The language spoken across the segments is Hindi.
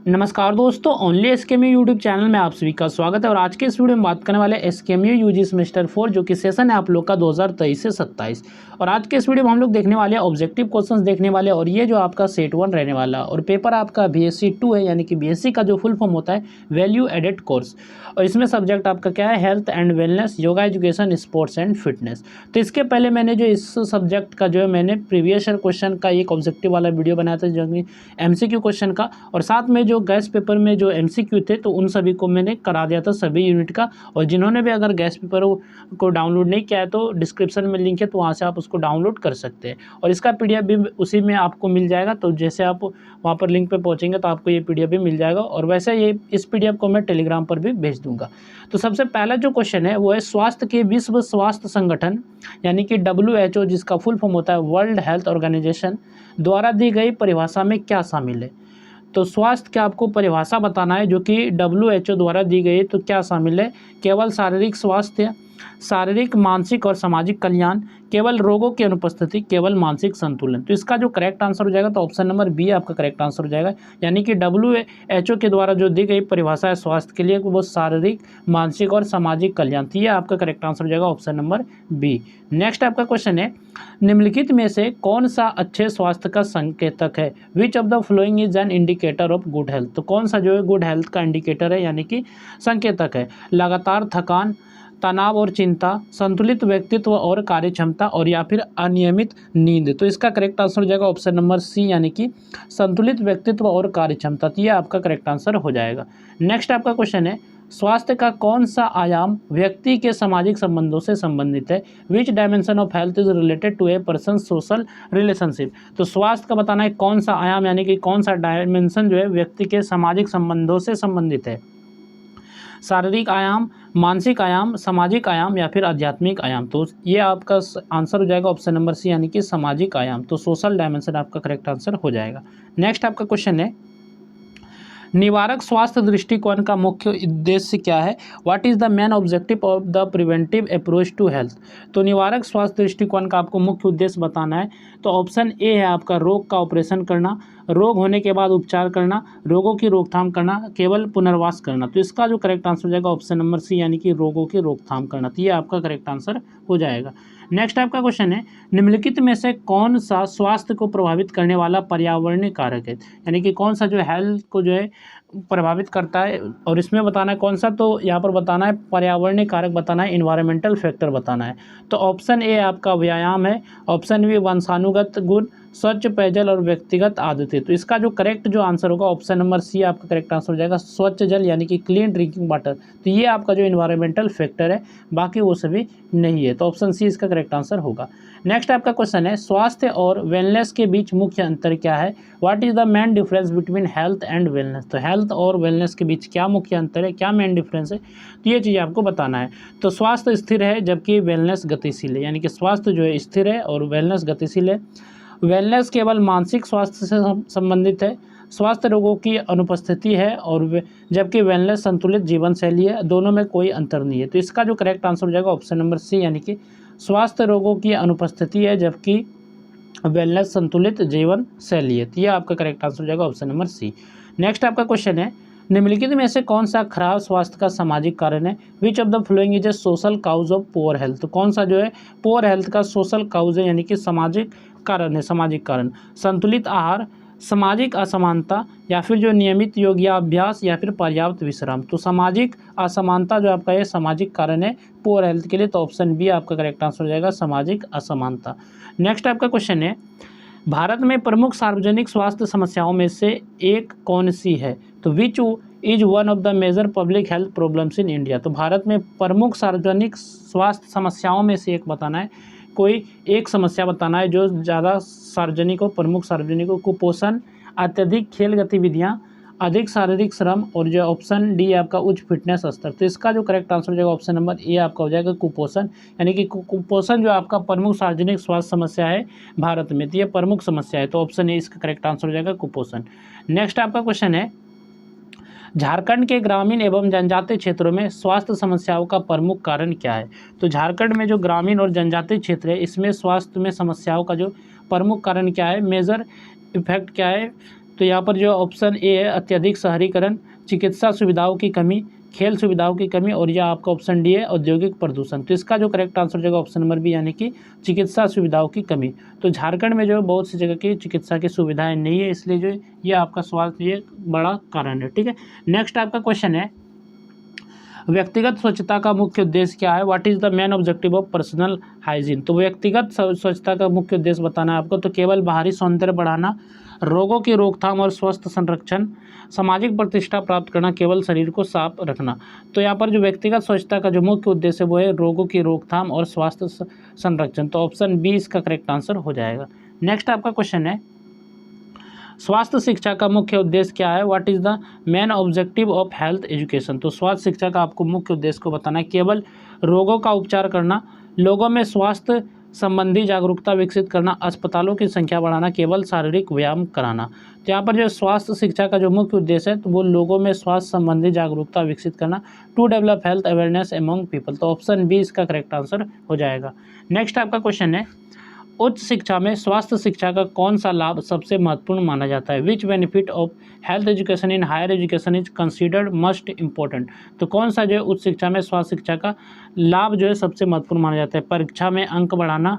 नमस्कार दोस्तों, ओनली एसकेएमयू यूट्यूब चैनल में आप सभी का स्वागत है। और आज के इस वीडियो में बात करने वाले एसकेएमयू यूजी सेमेस्टर 4 जो कि सेशन है आप लोग का 2023 से 27। और आज के इस वीडियो में हम लोग देखने वाले हैं ऑब्जेक्टिव क्वेश्चंस देखने वाले हैं। और ये जो आपका सेट 1 रहने वाला और पेपर आपका बीएससी 2 है, यानी कि बीएससी का जो फुल फॉर्म होता है वैल्यू एडेड कोर्स। और इसमें सब्जेक्ट आपका क्या है, health and wellness, yoga education, sports and fitness. तो इसके पहले मैंने जो इस सब्जेक्ट का जो है मैंने प्रीवियस ईयर क्वेश्चन का एक ऑब्जेक्टिव वाला वीडियो बनाया था जो कि एमसीक्यू क्वेश्चन का, और साथ में जो गैस पेपर में जो एमसीक्यू थे तो उन सभी को मैंने करा दिया था सभी यूनिट का। और जिन्होंने भी अगर गैस पेपर को डाउनलोड नहीं किया है तो डिस्क्रिप्शन में लिंक है, तो वहाँ से आप उसको डाउनलोड कर सकते हैं। और इसका पीडीएफ भी उसी में आपको मिल जाएगा। तो जैसे आप वहाँ पर लिंक पे पहुँचेंगे तो आपको ये पीडीएफ भी मिल जाएगा। और वैसे ये इस पीडीएफ को मैं टेलीग्राम पर भी भेज दूँगा। तो सबसे पहला जो क्वेश्चन है वो है स्वास्थ्य के विश्व स्वास्थ्य संगठन यानी कि WHO, जिसका फुल फॉर्म होता है वर्ल्ड हेल्थ ऑर्गेनाइजेशन, द्वारा दी गई परिभाषा में क्या शामिल है। तो स्वास्थ्य की आपको परिभाषा बताना है जो कि WHO द्वारा दी गई है। तो क्या शामिल है, केवल शारीरिक स्वास्थ्य, शारीरिक, मानसिक और सामाजिक कल्याण, केवल रोगों की अनुपस्थिति, केवल मानसिक संतुलन। तो इसका जो करेक्ट आंसर हो जाएगा तो ऑप्शन नंबर बी आपका करेक्ट आंसर हो जाएगा। यानी कि WHO के द्वारा जो दी गई परिभाषा है स्वास्थ्य के लिए वो शारीरिक, मानसिक और सामाजिक कल्याण थी। ये आपका करेक्ट आंसर हो जाएगा ऑप्शन नंबर बी। नेक्स्ट आपका क्वेश्चन है, निम्नलिखित में से कौन सा अच्छे स्वास्थ्य का संकेतक है। Which of the following is an indicator of good health. तो कौन सा जो है गुड हेल्थ का इंडिकेटर है यानी कि संकेतक है। लगातार थकान, तनाव और चिंता, संतुलित व्यक्तित्व और कार्यक्षमता, और या फिर अनियमित नींद। तो इसका करेक्ट आंसर हो जाएगा ऑप्शन नंबर सी यानी कि संतुलित व्यक्तित्व और कार्यक्षमता। तो ये आपका करेक्ट आंसर हो जाएगा। नेक्स्ट आपका क्वेश्चन है, स्वास्थ्य का कौन सा आयाम व्यक्ति के सामाजिक संबंधों से संबंधित है। Which dimension of health is related to a person social relationship. तो स्वास्थ्य का बताना है कौन सा आयाम यानी कि कौन सा डायमेंशन जो है व्यक्ति के सामाजिक संबंधों से संबंधित है। शारीरिक आयाम, मानसिक आयाम, सामाजिक आयाम या फिर आध्यात्मिक आयाम। तो ये आपका आंसर हो जाएगा ऑप्शन नंबर सी यानी कि सामाजिक आयाम। तो सोशल डायमेंशन आपका करेक्ट आंसर हो जाएगा। नेक्स्ट आपका क्वेश्चन है, निवारक स्वास्थ्य दृष्टिकोण का मुख्य उद्देश्य क्या है। What is the main objective of the preventive approach to health. तो निवारक स्वास्थ्य दृष्टिकोण का आपको मुख्य उद्देश्य बताना है। तो ऑप्शन ए है आपका रोग का ऑपरेशन करना, रोग होने के बाद उपचार करना, रोगों की रोकथाम करना, केवल पुनर्वास करना। तो इसका जो करेक्ट आंसर हो जाएगा ऑप्शन नंबर सी यानी कि रोगों की रोकथाम करना। तो ये आपका करेक्ट आंसर हो जाएगा। नेक्स्ट आपका क्वेश्चन है, निम्नलिखित में से कौन सा स्वास्थ्य को प्रभावित करने वाला पर्यावरणीय कारक है। यानी कि कौन सा जो हेल्थ को जो है प्रभावित करता है, और इसमें बताना है कौन सा। तो यहाँ पर बताना है पर्यावरणीय कारक बताना है, इन्वायरमेंटल फैक्टर बताना है। तो ऑप्शन ए आपका व्यायाम है, ऑप्शन बी वंशानुगत गुण, स्वच्छ पेयजल और व्यक्तिगत आदतें। तो इसका जो करेक्ट जो आंसर होगा ऑप्शन नंबर सी आपका करेक्ट आंसर हो जाएगा, स्वच्छ जल यानी कि क्लीन ड्रिंकिंग वाटर। तो ये आपका जो इन्वायरमेंटल फैक्टर है, बाकी वो सभी नहीं है। तो ऑप्शन सी इसका करेक्ट आंसर होगा। नेक्स्ट आपका क्वेश्चन है, स्वास्थ्य और वेलनेस के बीच मुख्य अंतर क्या है। What is the main difference between health and wellness. तो हेल्थ और वेलनेस के बीच क्या मुख्य अंतर है, क्या मेन डिफरेंस है, तो ये चीज़ आपको बताना है। तो स्वास्थ्य स्थिर है जबकि वेलनेस गतिशील है। यानी कि स्वास्थ्य जो है स्थिर है और वेलनेस गतिशील है। वेलनेस केवल मानसिक स्वास्थ्य से संबंधित है, स्वास्थ्य रोगों की अनुपस्थिति है, और जबकि वेलनेस संतुलित जीवन शैली है। दोनों में कोई अंतर नहीं है। तो इसका जो करेक्ट आंसर हो जाएगा ऑप्शन नंबर सी यानी कि स्वास्थ्य रोगों की अनुपस्थिति है जबकि वेलनेस संतुलित जीवन शैली है। तो यह आपका करेक्ट आंसर हो जाएगा ऑप्शन नंबर सी। नेक्स्ट आपका क्वेश्चन है, निम्नलिखित में से कौन सा खराब स्वास्थ्य का सामाजिक कारण है। Which of the following is a social cause of poor health. तो कौन सा जो है पुअर हेल्थ का सोशल काउज है यानी कि सामाजिक कारण है, सामाजिक कारण। संतुलित आहार, सामाजिक असमानता, या फिर जो नियमित योगाभ्यास, या फिर पर्याप्त विश्राम। तो सामाजिक असमानता जो आपका ये सामाजिक कारण है पुअर हेल्थ के लिए। तो ऑप्शन बी आपका करेक्ट आंसर हो जाएगा, सामाजिक असमानता। नेक्स्ट आपका क्वेश्चन है, भारत में प्रमुख सार्वजनिक स्वास्थ्य समस्याओं में से एक कौन सी है। तो which is one of the major public health problems in India. तो भारत में प्रमुख सार्वजनिक स्वास्थ्य समस्याओं में से एक बताना है, कोई एक समस्या बताना है जो ज़्यादा सार्वजनिक हो, प्रमुख सार्वजनिक हो। कुपोषण, अत्यधिक खेल गतिविधियाँ, अधिक शारीरिक श्रम, और जो ऑप्शन डी आपका उच्च फिटनेस स्तर। तो इसका जो करेक्ट आंसर हो जाएगा ऑप्शन नंबर ए आपका हो जाएगा कुपोषण। यानी कि कुपोषण जो आपका प्रमुख सार्वजनिक स्वास्थ्य समस्या है भारत में, तो ये प्रमुख समस्या है। तो ऑप्शन ए इसका करेक्ट आंसर हो जाएगा कुपोषण। नेक्स्ट आपका क्वेश्चन है, झारखंड के ग्रामीण एवं जनजातीय क्षेत्रों में स्वास्थ्य समस्याओं का प्रमुख कारण क्या है। तो झारखंड में जो ग्रामीण और जनजातीय क्षेत्र है इसमें स्वास्थ्य में समस्याओं का जो प्रमुख कारण क्या है, मेजर इफेक्ट क्या है, तो यहाँ पर जो ऑप्शन ए है अत्यधिक शहरीकरण, चिकित्सा सुविधाओं की कमी, खेल सुविधाओं की कमी, और यह आपका ऑप्शन डी है औद्योगिक प्रदूषण। तो इसका जो करेक्ट आंसर हो जाएगा ऑप्शन नंबर बी यानी कि चिकित्सा सुविधाओं की कमी। तो झारखंड में जो है बहुत सी जगह की चिकित्सा की सुविधाएं नहीं है, इसलिए जो ये आपका स्वास्थ्य ये बड़ा कारण है। ठीक है, नेक्स्ट आपका क्वेश्चन है व्यक्तिगत स्वच्छता का मुख्य उद्देश्य क्या है? What is the main objective of personal hygiene? तो व्यक्तिगत स्वच्छता का मुख्य उद्देश्य बताना है आपको। तो केवल बाहरी सौंदर्य बढ़ाना, रोगों की रोकथाम और स्वस्थ संरक्षण, सामाजिक प्रतिष्ठा प्राप्त करना, केवल शरीर को साफ रखना। तो यहाँ पर जो व्यक्तिगत स्वच्छता का जो मुख्य उद्देश्य है वो है रोगों की रोकथाम और स्वास्थ्य संरक्षण। तो ऑप्शन बी इसका करेक्ट आंसर हो जाएगा। नेक्स्ट आपका क्वेश्चन है स्वास्थ्य शिक्षा का मुख्य उद्देश्य क्या है? What is the main objective of health education? तो स्वास्थ्य शिक्षा का आपको मुख्य उद्देश्य को बताना है। केवल रोगों का उपचार करना, लोगों में स्वास्थ्य संबंधी जागरूकता विकसित करना, अस्पतालों की संख्या बढ़ाना, केवल शारीरिक व्यायाम कराना। तो यहाँ पर जो स्वास्थ्य शिक्षा का जो मुख्य उद्देश्य है तो वो लोगों में स्वास्थ्य संबंधी जागरूकता विकसित करना, to develop health awareness among people. तो ऑप्शन बी इसका करेक्ट आंसर हो जाएगा। नेक्स्ट आपका क्वेश्चन है उच्च शिक्षा में स्वास्थ्य शिक्षा का कौन सा लाभ सबसे महत्वपूर्ण माना जाता है? Which benefit of health education in higher education is considered most important? तो कौन सा जो है उच्च शिक्षा में स्वास्थ्य शिक्षा का लाभ जो है सबसे महत्वपूर्ण माना जाता है? परीक्षा में अंक बढ़ाना,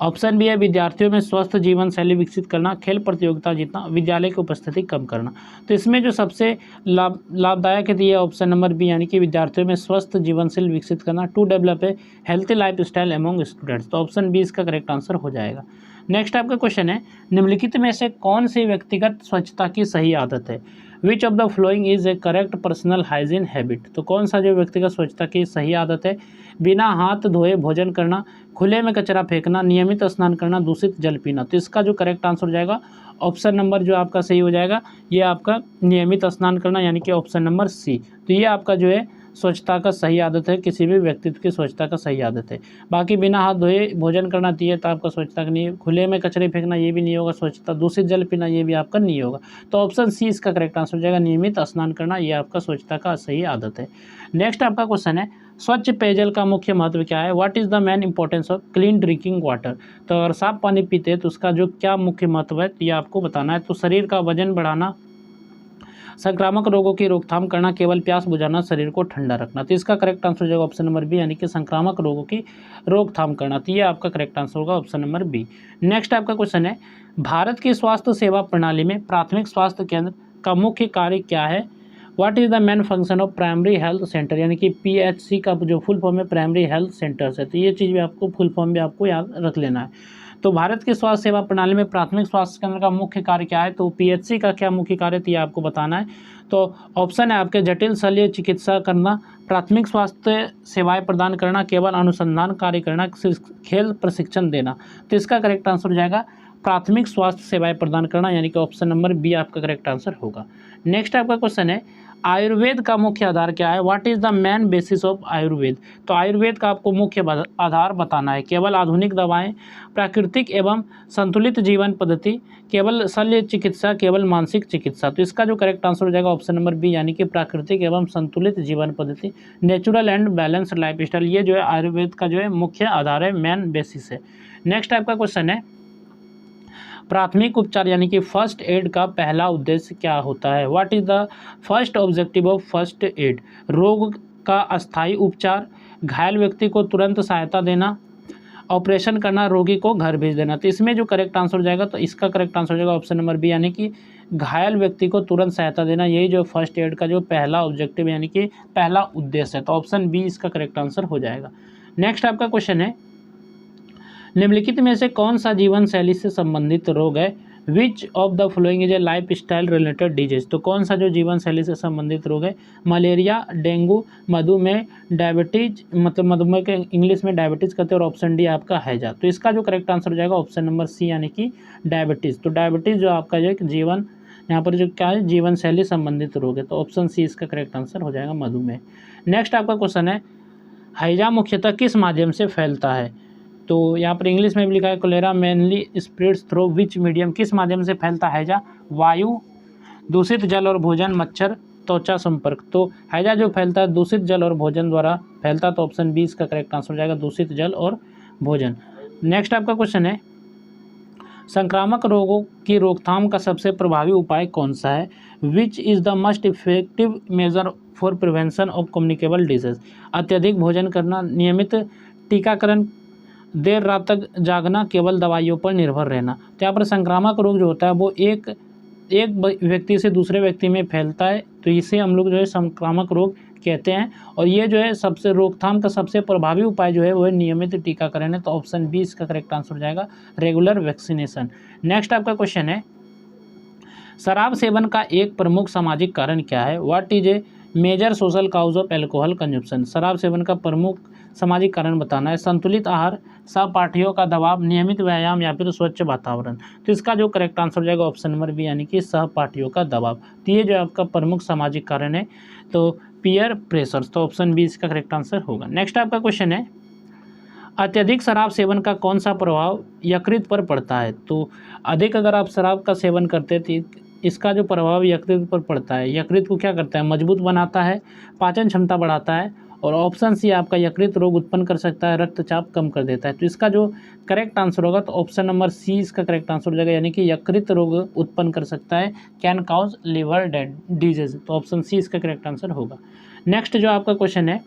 ऑप्शन बी है विद्यार्थियों में स्वस्थ जीवन शैली विकसित करना, खेल प्रतियोगिता जीतना, विद्यालय की उपस्थिति कम करना। तो इसमें जो सबसे लाभदायक है ये ऑप्शन नंबर बी यानी कि विद्यार्थियों में स्वस्थ जीवन शैली विकसित करना, to develop a healthy life style among students. तो ऑप्शन बी इसका करेक्ट आंसर हो जाएगा। नेक्स्ट आपका क्वेश्चन है निम्नलिखित में से कौन सी व्यक्तिगत स्वच्छता की सही आदत है? Which of the following is A correct personal hygiene habit? तो कौन सा जो व्यक्तिगत स्वच्छता की सही आदत है? बिना हाथ धोए भोजन करना, खुले में कचरा फेंकना, नियमित स्नान करना, दूषित जल पीना। तो इसका जो करेक्ट आंसर हो जाएगा ऑप्शन नंबर जो आपका सही हो जाएगा ये आपका नियमित स्नान करना यानी कि ऑप्शन नंबर सी। तो ये आपका जो है स्वच्छता का सही आदत है, किसी भी व्यक्तित्व की स्वच्छता का सही आदत है। बाकी बिना हाथ धोए भोजन करना चाहिए तो आपका स्वच्छता का नहीं है, खुले में कचरे फेंकना ये भी नहीं होगा स्वच्छता, दूषित जल पीना ये भी आपका नहीं होगा। तो ऑप्शन सी इसका करेक्ट आंसर हो जाएगा, नियमित स्नान करना ये आपका स्वच्छता का सही आदत है। नेक्स्ट आपका क्वेश्चन है स्वच्छ पेयजल का मुख्य महत्व क्या है? What is the main importance of clean drinking water? तो अगर साफ पानी पीते हैं तो उसका जो क्या मुख्य महत्व है ये आपको बताना है। तो शरीर का वजन बढ़ाना, संक्रामक रोगों की रोकथाम करना, केवल प्यास बुझाना, शरीर को ठंडा रखना। तो इसका करेक्ट आंसर हो जाएगा ऑप्शन नंबर बी यानी कि संक्रामक रोगों की रोकथाम करना। तो ये आपका करेक्ट आंसर होगा ऑप्शन नंबर बी। नेक्स्ट आपका क्वेश्चन है भारत की स्वास्थ्य सेवा प्रणाली में प्राथमिक स्वास्थ्य केंद्र का मुख्य कार्य क्या है? What is the main function of primary health centre? यानी कि PHC का जो फुल फॉर्म है प्राइमरी हेल्थ सेंटर्स है। तो ये चीज़ भी आपको फुल फॉर्म भी आपको याद रख लेना है। तो भारत की स्वास्थ्य सेवा प्रणाली में प्राथमिक स्वास्थ्य केंद्र का मुख्य कार्य क्या है? तो PHC का क्या मुख्य कार्य है ये आपको बताना है। तो ऑप्शन है आपके जटिल शल्य चिकित्सा करना, प्राथमिक स्वास्थ्य सेवाएं प्रदान करना, केवल अनुसंधान कार्य करना, खेल प्रशिक्षण देना। तो इसका करेक्ट आंसर हो जाएगा प्राथमिक स्वास्थ्य सेवाएं प्रदान करना यानी कि ऑप्शन नंबर बी आपका करेक्ट आंसर होगा। नेक्स्ट आपका क्वेश्चन है आयुर्वेद का मुख्य आधार क्या है? What is the main basis of Ayurveda? तो आयुर्वेद का आपको मुख्य आधार बताना है। केवल आधुनिक दवाएं, प्राकृतिक एवं संतुलित जीवन पद्धति, केवल शल्य चिकित्सा, केवल मानसिक चिकित्सा। तो इसका जो करेक्ट आंसर हो जाएगा ऑप्शन नंबर बी यानी कि प्राकृतिक एवं संतुलित जीवन पद्धति, natural and balanced life style. ये जो है आयुर्वेद का जो है मुख्य आधार है, मेन बेसिस है। नेक्स्ट आपका क्वेश्चन है प्राथमिक उपचार यानी कि फर्स्ट एड का पहला उद्देश्य क्या होता है? What is the first objective of first aid? रोग का अस्थायी उपचार, घायल व्यक्ति को तुरंत सहायता देना, ऑपरेशन करना, रोगी को घर भेज देना। तो इसमें जो करेक्ट आंसर हो जाएगा तो इसका करेक्ट आंसर हो जाएगा ऑप्शन नंबर बी यानी कि घायल व्यक्ति को तुरंत सहायता देना। यही जो फर्स्ट एड का जो पहला ऑब्जेक्टिव यानी कि पहला उद्देश्य है। तो ऑप्शन बी इसका करेक्ट आंसर हो जाएगा। नेक्स्ट आपका क्वेश्चन है निम्नलिखित में से कौन सा जीवन शैली से संबंधित रोग है? Which of the following is A life style related disease? तो कौन सा जो जीवन शैली से संबंधित रोग है? मलेरिया, डेंगू, मधुमेह, डायबिटीज, मतलब मधुमेह के इंग्लिश में डायबिटीज कहते हैं, और ऑप्शन डी आपका हैजा। तो इसका जो करेक्ट आंसर हो जाएगा ऑप्शन नंबर सी यानी कि डायबिटीज। तो डायबिटीज जो आपका जो जीवन यहाँ पर जो क्या है जीवन शैली संबंधित रोग है। तो ऑप्शन सी इसका करेक्ट आंसर हो जाएगा मधुमेह। नेक्स्ट आपका क्वेश्चन है हैजा मुख्यतः किस माध्यम से फैलता है? तो यहाँ पर इंग्लिश में भी लिखा है cholera mainly spreads through which medium? किस माध्यम से फैलता है हैजा? वायु, दूषित जल और भोजन, मच्छर, त्वचा संपर्क। तो हैजा जो फैलता है दूषित जल और भोजन द्वारा फैलता है। तो ऑप्शन बी इसका करेक्ट आंसर हो जाएगा दूषित जल और भोजन। नेक्स्ट आपका क्वेश्चन है संक्रामक रोगों की रोकथाम का सबसे प्रभावी उपाय कौन सा है? Which is the most effective measure for prevention of communicable disease? अत्यधिक भोजन करना, नियमित टीकाकरण, देर रात तक जागना, केवल दवाइयों पर निर्भर रहना। तो यहाँ पर संक्रामक रोग जो होता है वो एक व्यक्ति से दूसरे व्यक्ति में फैलता है, तो इसे हम लोग जो है संक्रामक रोग कहते हैं। और ये जो है सबसे रोकथाम का सबसे प्रभावी उपाय जो है वो है नियमित टीकाकरण है। तो ऑप्शन बी इसका करेक्ट आंसर हो जाएगा, रेगुलर वैक्सीनेशन। नेक्स्ट आपका क्वेश्चन है, शराब सेवन का एक प्रमुख सामाजिक कारण क्या है? What is a major social cause of alcohol consumption? शराब सेवन का प्रमुख सामाजिक कारण बताना है। संतुलित आहार, सहपाठियों का दबाव, नियमित व्यायाम या फिर स्वच्छ वातावरण? तो इसका जो करेक्ट आंसर हो जाएगा ऑप्शन नंबर बी, यानी कि सहपाठियों का दबाव। तो ये जो आपका प्रमुख सामाजिक कारण है, तो पीयर प्रेशर। तो ऑप्शन बी इसका करेक्ट आंसर होगा। नेक्स्ट आपका क्वेश्चन है, अत्यधिक शराब सेवन का कौन सा प्रभाव यकृत पर पड़ता है? तो अधिक अगर आप शराब का सेवन करते हैं तो इसका जो प्रभाव यकृत पर पड़ता है, यकृत को क्या करता है? मजबूत बनाता है, पाचन क्षमता बढ़ाता है, और ऑप्शन सी आपका यकृत रोग उत्पन्न कर सकता है, रक्तचाप कम कर देता है। तो इसका जो करेक्ट आंसर होगा तो ऑप्शन नंबर सी इसका करेक्ट आंसर हो जाएगा, यानी कि यकृत रोग उत्पन्न कर सकता है, कैन काउज लिवर डिजीज। तो ऑप्शन सी इसका करेक्ट आंसर होगा। नेक्स्ट जो आपका क्वेश्चन है,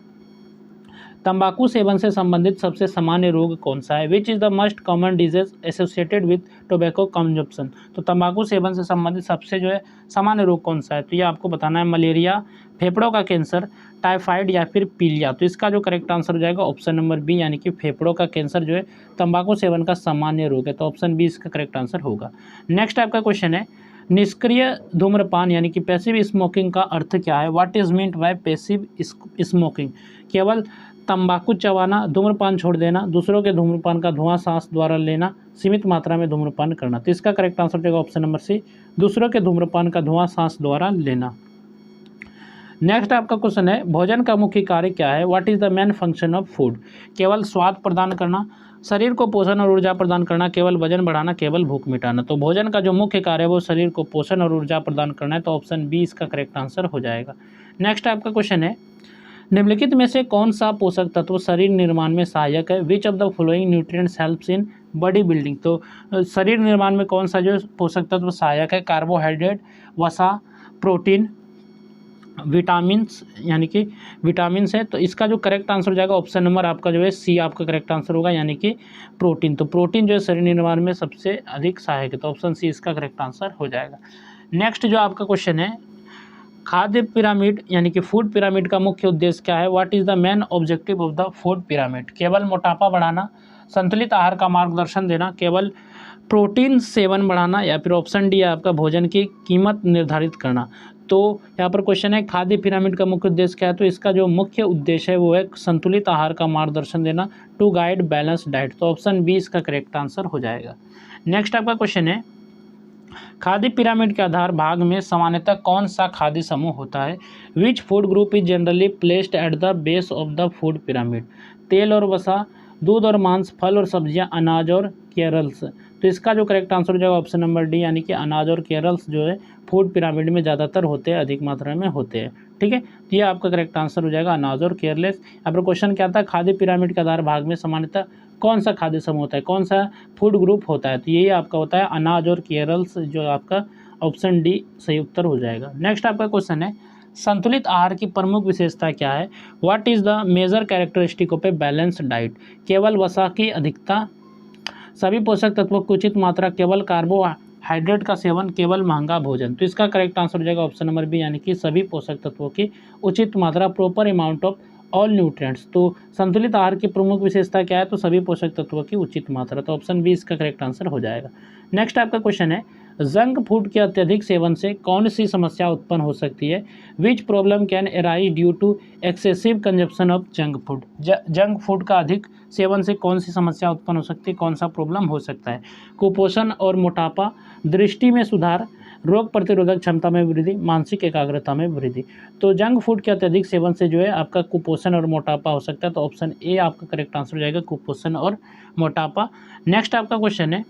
तंबाकू सेवन से संबंधित सबसे सामान्य रोग कौन सा है? Which is the most common disease associated with tobacco consumption? तो तंबाकू सेवन से संबंधित सबसे जो है सामान्य रोग कौन सा है? तो ये आपको बताना है, मलेरिया, फेफड़ों का कैंसर, टाइफाइड या फिर पीलिया? तो इसका जो करेक्ट आंसर हो जाएगा ऑप्शन नंबर बी, यानी कि फेफड़ों का कैंसर जो है तंबाकू सेवन का सामान्य रोग है। तो ऑप्शन बी इसका करेक्ट आंसर होगा। नेक्स्ट आपका क्वेश्चन है, निष्क्रिय धूम्रपान यानी कि पैसिव स्मोकिंग का अर्थ क्या है? What is meant bye passive smoking? केवल तंबाकू चबाना, धूम्रपान छोड़ देना, दूसरों के धूम्रपान का धुआं सांस द्वारा लेना, सीमित मात्रा में धूम्रपान करना? तो इसका करेक्ट आंसर होगा ऑप्शन नंबर सी, दूसरों के धूम्रपान का धुआं सांस द्वारा लेना। नेक्स्ट आपका क्वेश्चन है, भोजन का मुख्य कार्य क्या है? What is the main function of food? केवल स्वाद प्रदान करना, शरीर को पोषण और ऊर्जा प्रदान करना, केवल वजन बढ़ाना, केवल भूख मिटाना? तो भोजन का जो मुख्य कार्य है वो शरीर को पोषण और ऊर्जा प्रदान करना है। तो ऑप्शन बी इसका करेक्ट आंसर हो जाएगा। नेक्स्ट आपका क्वेश्चन है, निम्नलिखित में से कौन सा पोषक तत्व शरीर निर्माण में सहायक है? Which of the following nutrients helps in body building? तो शरीर निर्माण में कौन सा जो पोषक तत्व सहायक है? कार्बोहाइड्रेट, वसा, प्रोटीन, विटामिन्स यानी कि विटामिन्स है। तो इसका जो करेक्ट आंसर हो जाएगा ऑप्शन नंबर आपका जो है सी आपका करेक्ट आंसर होगा, यानी कि प्रोटीन। तो प्रोटीन जो है शरीर निर्माण में सबसे अधिक सहायक है। तो ऑप्शन सी इसका करेक्ट आंसर हो जाएगा। नेक्स्ट जो आपका क्वेश्चन है, खाद्य पिरामिड यानी कि फूड पिरामिड का मुख्य उद्देश्य क्या है? What is the main objective of the food pyramid? केवल मोटापा बढ़ाना, संतुलित आहार का मार्गदर्शन देना, केवल प्रोटीन सेवन बढ़ाना, या फिर ऑप्शन डी आपका भोजन की कीमत निर्धारित करना? तो यहाँ पर क्वेश्चन है, खाद्य पिरामिड का मुख्य उद्देश्य क्या है? तो इसका जो मुख्य उद्देश्य है वो है संतुलित आहार का मार्गदर्शन देना, टू गाइड बैलेंस डाइट। तो ऑप्शन बी इसका करेक्ट आंसर हो जाएगा। नेक्स्ट आपका क्वेश्चन है, खाद्य पिरामिड के आधार भाग में सामान्यतः कौन सा खाद्य समूह होता है? Which food group is generally placed at the base of the food pyramid? तेल और वसा, दूध और मांस, फल और सब्जियां, अनाज और केरल्स? तो इसका जो करेक्ट आंसर हो जाएगा ऑप्शन नंबर डी, यानी कि अनाज और केरल्स जो है फूड पिरामिड में ज़्यादातर होते हैं, अधिक मात्रा में होते हैं। ठीक है, तो ये आपका करेक्ट आंसर हो जाएगा, अनाज और केरलेस। यहाँ पर क्वेश्चन क्या था, खाद्य पिरामिड के आधार भाग में सामान्यतः कौन सा खाद्य समूह होता है, कौन सा फूड ग्रुप होता है? तो यही आपका होता है अनाज और केरल्स, जो आपका ऑप्शन डी सही उत्तर हो जाएगा। नेक्स्ट आपका क्वेश्चन है, संतुलित आहार की प्रमुख विशेषता क्या है? What is the major characteristic of a balance diet? केवल वसा की अधिकता, सभी पोषक तत्वों की उचित मात्रा, केवल कार्बोहाइड्रेट का सेवन, केवल महंगा भोजन? तो इसका करेक्ट आंसर हो जाएगा ऑप्शन नंबर बी, यानी कि सभी पोषक तत्वों की उचित मात्रा, proper amount of all nutrients. तो संतुलित आहार की प्रमुख विशेषता क्या है? तो सभी पोषक तत्वों की उचित मात्रा। तो ऑप्शन बी इसका करेक्ट आंसर हो जाएगा। नेक्स्ट आपका क्वेश्चन है, जंक फूड के अत्यधिक सेवन से कौन सी समस्या उत्पन्न हो सकती है? Which problem can arise due to excessive consumption of junk food? Junk food का अधिक सेवन से कौन सी समस्या उत्पन्न हो सकती है, कौन सा प्रॉब्लम हो सकता है? कुपोषण और मोटापा, दृष्टि में सुधार, रोग प्रतिरोधक क्षमता में वृद्धि, मानसिक एकाग्रता में वृद्धि? तो जंक फूड के अत्यधिक सेवन से जो है आपका कुपोषण और मोटापा हो सकता है। तो ऑप्शन ए आपका करेक्ट आंसर हो जाएगा, कुपोषण और मोटापा। नेक्स्ट आपका क्वेश्चन है,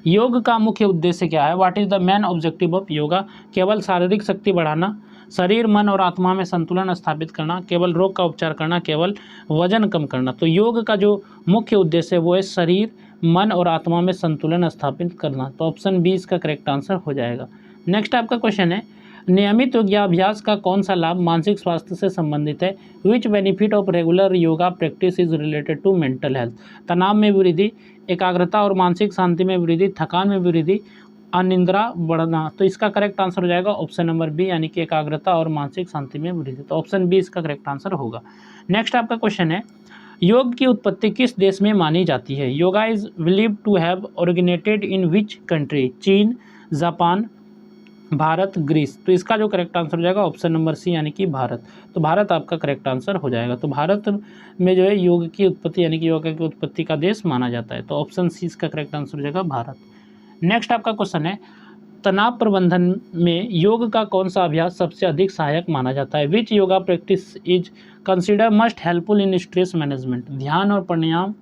योग का मुख्य उद्देश्य क्या है? What is the main objective of yoga? केवल शारीरिक शक्ति बढ़ाना, शरीर, मन और आत्मा में संतुलन स्थापित करना, केवल रोग का उपचार करना, केवल वजन कम करना? तो योग का जो मुख्य उद्देश्य है वो है शरीर, मन और आत्मा में संतुलन स्थापित करना। तो ऑप्शन बी इसका करेक्ट आंसर हो जाएगा। नेक्स्ट आपका क्वेश्चन है, नियमित योगाभ्यास का कौन सा लाभ मानसिक स्वास्थ्य से संबंधित है? Which benefit of regular yoga practice is related to mental health? तनाव में वृद्धि, एकाग्रता और मानसिक शांति में वृद्धि, थकान में वृद्धि, अनिद्रा बढ़ना। तो इसका करेक्ट आंसर हो जाएगा ऑप्शन नंबर बी, यानी कि एकाग्रता और मानसिक शांति में वृद्धि। तो ऑप्शन बी इसका करेक्ट आंसर होगा। नेक्स्ट आपका क्वेश्चन है, योग की उत्पत्ति किस देश में मानी जाती है? Yoga is believed to have originated in which country? चीन, जापान, भारत, ग्रीस। तो इसका जो करेक्ट आंसर हो जाएगा ऑप्शन नंबर सी, यानी कि भारत। तो भारत आपका करेक्ट आंसर हो जाएगा। तो भारत में जो है योग की उत्पत्ति यानी कि योग की उत्पत्ति का देश माना जाता है। तो ऑप्शन सी इसका करेक्ट आंसर हो जाएगा भारत। नेक्स्ट आपका क्वेश्चन है, तनाव प्रबंधन में योग का कौन सा अभ्यास सबसे अधिक सहायक माना जाता है? Which yoga practice is consider must helpful in stress management? ध्यान और प्राणायाम,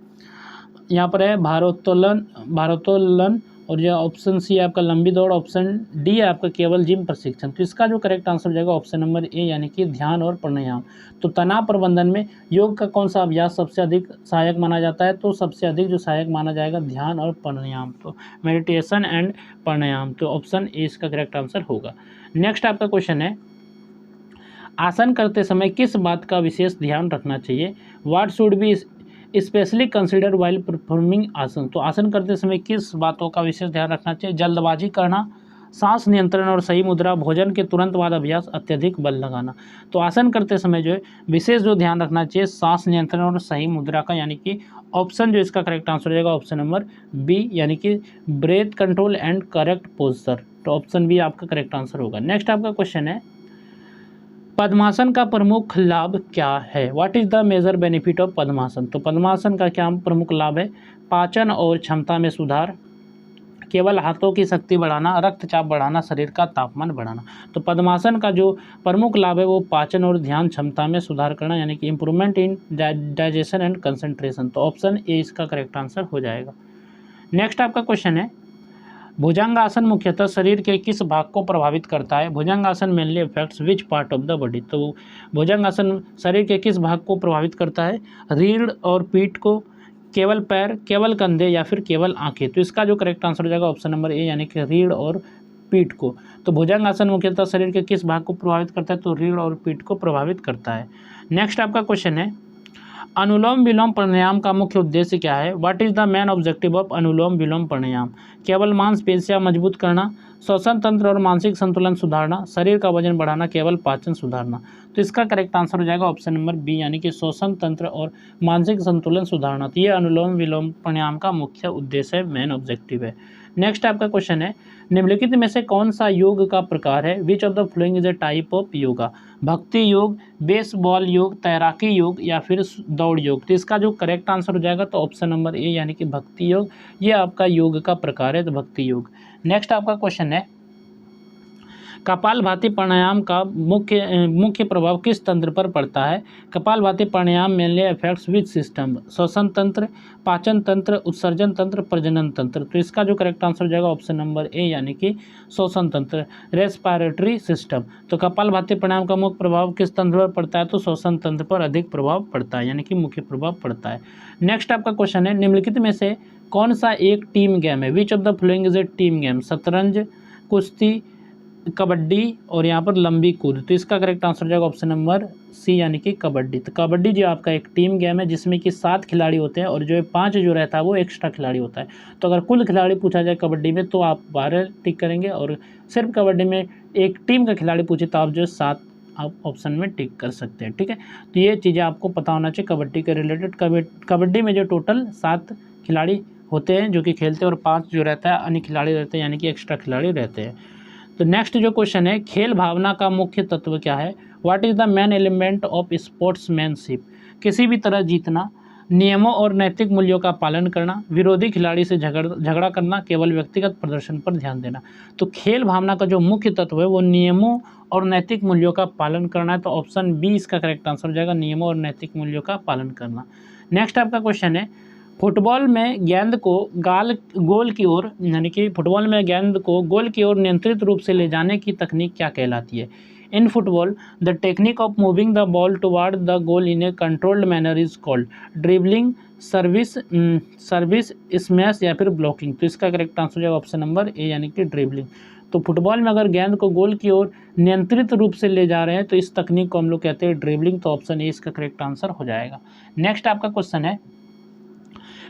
यहाँ पर है भारोत्तोलन, और यह ऑप्शन सी है आपका लंबी दौड़, ऑप्शन डी है आपका केवल जिम प्रशिक्षण। तो इसका जो करेक्ट आंसर हो जाएगा ऑप्शन नंबर ए, यानी कि ध्यान और प्राणायाम। तो तनाव प्रबंधन में योग का कौन सा अभ्यास सबसे अधिक सहायक माना जाता है? तो सबसे अधिक जो सहायक माना जाएगा ध्यान और प्राणायाम, तो मेडिटेशन एंड प्राणायाम। तो ऑप्शन ए इसका करेक्ट आंसर होगा। नेक्स्ट आपका क्वेश्चन है, आसन करते समय किस बात का विशेष ध्यान रखना चाहिए? What should be specially consider while performing आसन? तो आसन करते समय किस बातों का विशेष ध्यान रखना चाहिए? जल्दबाजी करना, सांस नियंत्रण और सही मुद्रा, भोजन के तुरंत बाद अभ्यास, अत्यधिक बल लगाना। तो आसन करते समय जो है विशेष जो ध्यान रखना चाहिए सांस नियंत्रण और सही मुद्रा का, यानी कि ऑप्शन जो इसका करेक्ट आंसर हो जाएगा ऑप्शन नंबर बी, यानी कि breath control and correct posture. तो ऑप्शन बी आपका करेक्ट आंसर होगा। नेक्स्ट आपका क्वेश्चन है, पद्मासन का प्रमुख लाभ क्या है? What is the major benefit of Padmasana? तो पद्मासन का क्या प्रमुख लाभ है? पाचन और क्षमता में सुधार, केवल हाथों की शक्ति बढ़ाना, रक्तचाप बढ़ाना, शरीर का तापमान बढ़ाना। तो पद्मासन का जो प्रमुख लाभ है वो पाचन और ध्यान क्षमता में सुधार करना, यानी कि improvement in digestion and concentration. तो ऑप्शन ए इसका करेक्ट आंसर हो जाएगा। नेक्स्ट आपका क्वेश्चन है, भुजंगासन मुख्यतः शरीर के किस भाग को प्रभावित करता है? Bhujangasana mainly affects which part of the body? तो भुजंगासन शरीर के किस भाग को प्रभावित करता है? रीढ़ और पीठ को, केवल पैर, केवल कंधे या फिर केवल आंखें? तो इसका जो करेक्ट आंसर हो जाएगा ऑप्शन नंबर ए, यानी कि रीढ़ और पीठ को। तो भुजंगासन मुख्यतः शरीर के किस भाग को प्रभावित करता है? तो रीढ़ और पीठ को प्रभावित करता है। नेक्स्ट आपका क्वेश्चन है, अनुलोम विलोम प्राणायाम का मुख्य उद्देश्य क्या है? What is the main objective of Anulom Vilom Pranayama? केवल मांसपेशियां मजबूत करना, श्वसन तंत्र और मानसिक संतुलन सुधारना, शरीर का वजन बढ़ाना, केवल पाचन सुधारना। तो इसका करेक्ट आंसर हो जाएगा ऑप्शन नंबर बी, यानी कि श्वसन तंत्र और मानसिक संतुलन सुधारना। तो ये अनुलोम विलोम प्राणायाम का मुख्य उद्देश्य है, मेन ऑब्जेक्टिव है। नेक्स्ट आपका क्वेश्चन है, निम्नलिखित में से कौन सा योग का प्रकार है? Which of the following is a type of yoga? भक्ति योग, बेसबॉल योग, तैराकी योग या फिर दौड़ योग? तो इसका जो करेक्ट आंसर हो जाएगा तो ऑप्शन नंबर ए, यानी कि भक्ति योग, ये आपका योग का प्रकार है, तो भक्ति योग। नेक्स्ट आपका क्वेश्चन है, कपालभाति प्राणायाम का मुख्य प्रभाव किस तंत्र पर पड़ता है? कपालभाति प्राणायाम मेनली अफेक्ट्स विच सिस्टम? श्वसन तंत्र, पाचन तंत्र, उत्सर्जन तंत्र, प्रजनन तंत्र? तो इसका जो करेक्ट आंसर हो जाएगा ऑप्शन नंबर ए, यानी कि श्वसन तंत्र, रेस्पिरेटरी सिस्टम। तो कपालभाति प्राणायाम का मुख्य प्रभाव किस तंत्र पर पड़ता है? तो श्वसन तंत्र पर अधिक प्रभाव पड़ता है, यानी कि मुख्य प्रभाव पड़ता है। नेक्स्ट आपका क्वेश्चन है, निम्नलिखित में से कौन सा एक टीम गेम है? Which of the following is a team game? शतरंज, कुश्ती, कबड्डी और यहाँ पर लंबी कूद? तो इसका करेक्ट आंसर हो जाएगा ऑप्शन नंबर सी, यानी कि कबड्डी। तो कबड्डी जो आपका एक टीम गेम है जिसमें कि 7 खिलाड़ी होते हैं और जो 5 जो रहता है वो एक्स्ट्रा खिलाड़ी होता है। तो अगर कुल खिलाड़ी पूछा जाए कबड्डी में तो आप 12 टिक करेंगे, और सिर्फ कबड्डी में एक टीम का खिलाड़ी पूछे तो आप जो 7 आप ऑप्शन में टिक कर सकते हैं। ठीक है, तो ये चीज़ें आपको पता होना चाहिए कबड्डी के रिलेटेड। कबड्डी में जो टोटल 7 खिलाड़ी होते हैं जो कि खेलते हैं और 5 जो रहता है अन्य खिलाड़ी रहते हैं, यानी कि एक्स्ट्रा खिलाड़ी रहते हैं। तो नेक्स्ट जो क्वेश्चन है, खेल भावना का मुख्य तत्व क्या है? What is the main element of sportsmanship? किसी भी तरह जीतना, नियमों और नैतिक मूल्यों का पालन करना, विरोधी खिलाड़ी से झगड़ा करना, केवल व्यक्तिगत प्रदर्शन पर ध्यान देना। तो खेल भावना का जो मुख्य तत्व है वो नियमों और नैतिक मूल्यों का पालन करना है। तो ऑप्शन बी इसका करेक्ट आंसर हो जाएगा, नियमों और नैतिक मूल्यों का पालन करना। नेक्स्ट आपका क्वेश्चन है, फुटबॉल में गेंद को गोल की ओर, यानी कि फुटबॉल में गेंद को गोल की ओर नियंत्रित रूप से ले जाने की तकनीक क्या कहलाती है? In football the technique of moving the ball toward the goal in A controlled manner is called dribbling, service, smash या फिर ब्लॉकिंग। तो इसका करेक्ट आंसर हो जाएगा ऑप्शन नंबर ए यानी कि ड्रिबलिंग। तो फुटबॉल में अगर गेंद को गोल की ओर नियंत्रित रूप से ले जा रहे हैं तो इस तकनीक को हम लोग कहते हैं ड्रिबलिंग। तो ऑप्शन ए इसका करेक्ट आंसर हो जाएगा। नेक्स्ट आपका क्वेश्चन है,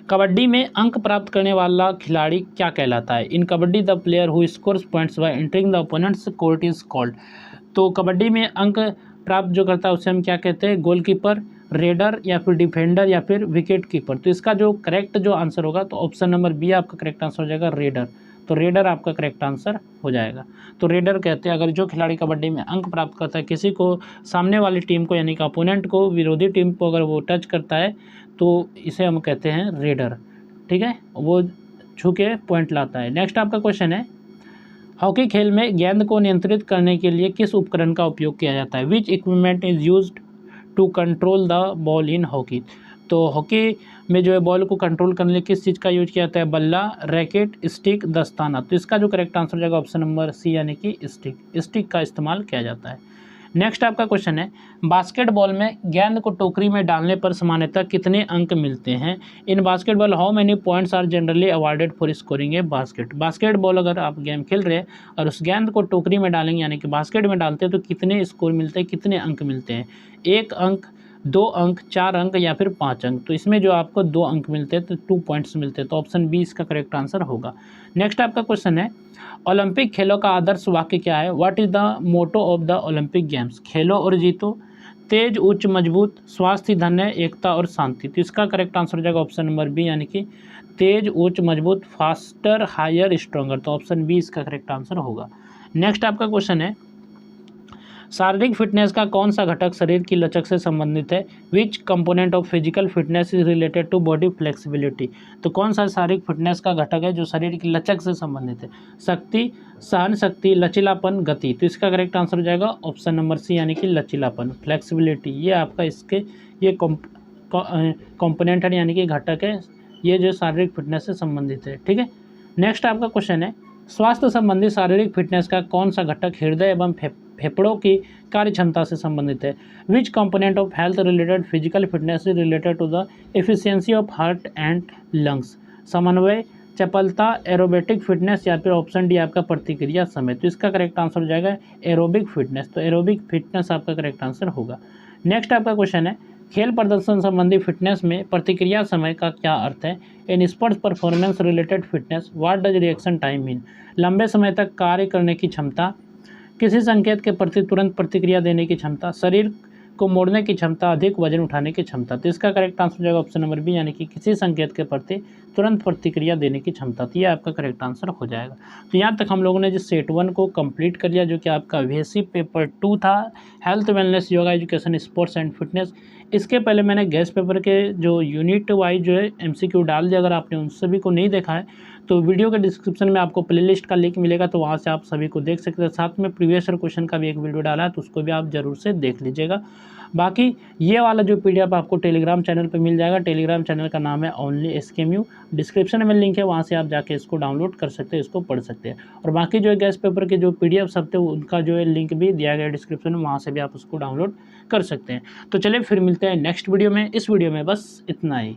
कबड्डी में अंक प्राप्त करने वाला खिलाड़ी क्या कहलाता है? In kabaddi the player who scores points by entering the opponents court is called. तो कबड्डी में अंक प्राप्त जो करता है उसे हम क्या कहते हैं? गोलकीपर, रेडर या फिर डिफेंडर या फिर विकेट कीपर। तो इसका जो करेक्ट जो आंसर होगा तो ऑप्शन नंबर बी आपका करेक्ट आंसर हो जाएगा रेडर। तो रेडर आपका करेक्ट आंसर हो जाएगा। तो रेडर कहते हैं अगर जो खिलाड़ी कबड्डी में अंक प्राप्त करता है, किसी को सामने वाली टीम को यानी कि अपोनेंट को, विरोधी टीम को अगर वो टच करता है तो इसे हम कहते हैं रेडर। ठीक है, वो छू के पॉइंट लाता है। नेक्स्ट आपका क्वेश्चन है, हॉकी खेल में गेंद को नियंत्रित करने के लिए किस उपकरण का उपयोग किया जाता है? Which equipment is used to control the ball in hockey. तो हॉकी में जो है बॉल को कंट्रोल करने के लिए किस चीज़ का यूज किया जाता है? बल्ला, रैकेट, स्टिक, दस्ताना। तो इसका जो करेक्ट आंसर हो जाएगा ऑप्शन नंबर सी यानी कि स्टिक का इस्तेमाल किया जाता है। नेक्स्ट आपका क्वेश्चन है, बास्केटबॉल में गेंद को टोकरी में डालने पर सामान्यतः कितने अंक मिलते हैं? In basketball how many points are generally awarded for scoring a basketball अगर आप गेम खेल रहे हैं और उस गेंद को टोकरी में डालेंगे यानी कि बास्केट में डालते हैं तो कितने स्कोर मिलते हैं, कितने अंक मिलते हैं? 1 अंक, 2 अंक, 4 अंक या फिर 5 अंक। तो इसमें जो आपको 2 अंक मिलते हैं तो 2 पॉइंट्स मिलते हैं। तो ऑप्शन बी इसका करेक्ट आंसर होगा। नेक्स्ट आपका क्वेश्चन है, ओलंपिक खेलों का आदर्श वाक्य क्या है? What is the motto of the Olympic games? खेलो और जीतो, तेज, उच्च, मजबूत, स्वास्थ्य, धन्य, एकता और शांति। तो इसका करेक्ट आंसर हो जाएगा ऑप्शन नंबर बी यानी कि तेज, उच्च, मजबूत, फास्टर, हायर, स्ट्रॉन्गर। तो ऑप्शन बी इसका करेक्ट आंसर होगा। नेक्स्ट आपका क्वेश्चन है, शारीरिक फिटनेस का कौन सा घटक शरीर की लचक से संबंधित है? Which component of physical fitness is related to body flexibility. तो कौन सा शारीरिक फिटनेस का घटक है जो शरीर की लचक से संबंधित है? शक्ति, सहन शक्ति, लचीलापन, गति। तो इसका करेक्ट आंसर हो जाएगा ऑप्शन नंबर सी यानी कि लचीलापन, फ्लेक्सिबिलिटी। ये आपका इसके ये कंपोनेंट है यानी कि घटक है, ये जो शारीरिक फिटनेस से संबंधित है। ठीक है, नेक्स्ट आपका क्वेश्चन है, स्वास्थ्य संबंधी शारीरिक फिटनेस का कौन सा घटक हृदय एवं फेफड़ों की कार्य क्षमता से संबंधित है? Which component of health related physical fitness is related to the efficiency of heart and lungs? समन्वय, चपलता, एरोबेटिक फिटनेस या फिर ऑप्शन डी आपका प्रतिक्रिया समय। तो इसका करेक्ट आंसर हो जाएगा एरोबिक फिटनेस। तो एरोबिक फिटनेस आपका करेक्ट आंसर होगा। नेक्स्ट आपका क्वेश्चन है, खेल प्रदर्शन संबंधी फिटनेस में प्रतिक्रिया समय का क्या अर्थ है? In sports performance related fitness what does reaction time mean? लंबे समय तक कार्य करने की क्षमता, किसी संकेत के प्रति तुरंत प्रतिक्रिया देने की क्षमता, शरीर को मोड़ने की क्षमता, अधिक वजन उठाने की क्षमता। तो इसका करेक्ट आंसर हो जाएगा ऑप्शन नंबर बी यानी कि किसी संकेत के प्रति तुरंत प्रतिक्रिया देने की क्षमता। तो ये आपका करेक्ट आंसर हो जाएगा। तो यहाँ तक हम लोगों ने जो सेट 1 को कंप्लीट कर लिया, जो कि आपका VSC पेपर 2 था, health, wellness, yoga, education, sports and fitness. इसके पहले मैंने गेस्ट पेपर के जो यूनिट वाइज जो है MCQ डाल दिया। अगर आपने उन सभी को नहीं देखा है तो वीडियो के डिस्क्रिप्शन में आपको प्लेलिस्ट का लिंक मिलेगा, तो वहाँ से आप सभी को देख सकते हैं। साथ में प्रीवियस ईयर क्वेश्चन का भी एक वीडियो डाला है, तो उसको भी आप जरूर से देख लीजिएगा। बाकी ये वाला जो PDF आपको टेलीग्राम चैनल पे मिल जाएगा। टेलीग्राम चैनल का नाम है ओनली SKMU, डिस्क्रिप्शन में लिंक है, वहाँ से आप जाके इसको डाउनलोड कर सकते हैं, इसको पढ़ सकते हैं। और बाकी जो है गेस्ट पेपर के जो PDF सब थे उनका जो है लिंक भी दिया गया है डिस्क्रिप्शन में, वहाँ से भी आप उसको डाउनलोड कर सकते हैं। तो चलिए फिर मिलते हैं नेक्स्ट वीडियो में। इस वीडियो में बस इतना ही।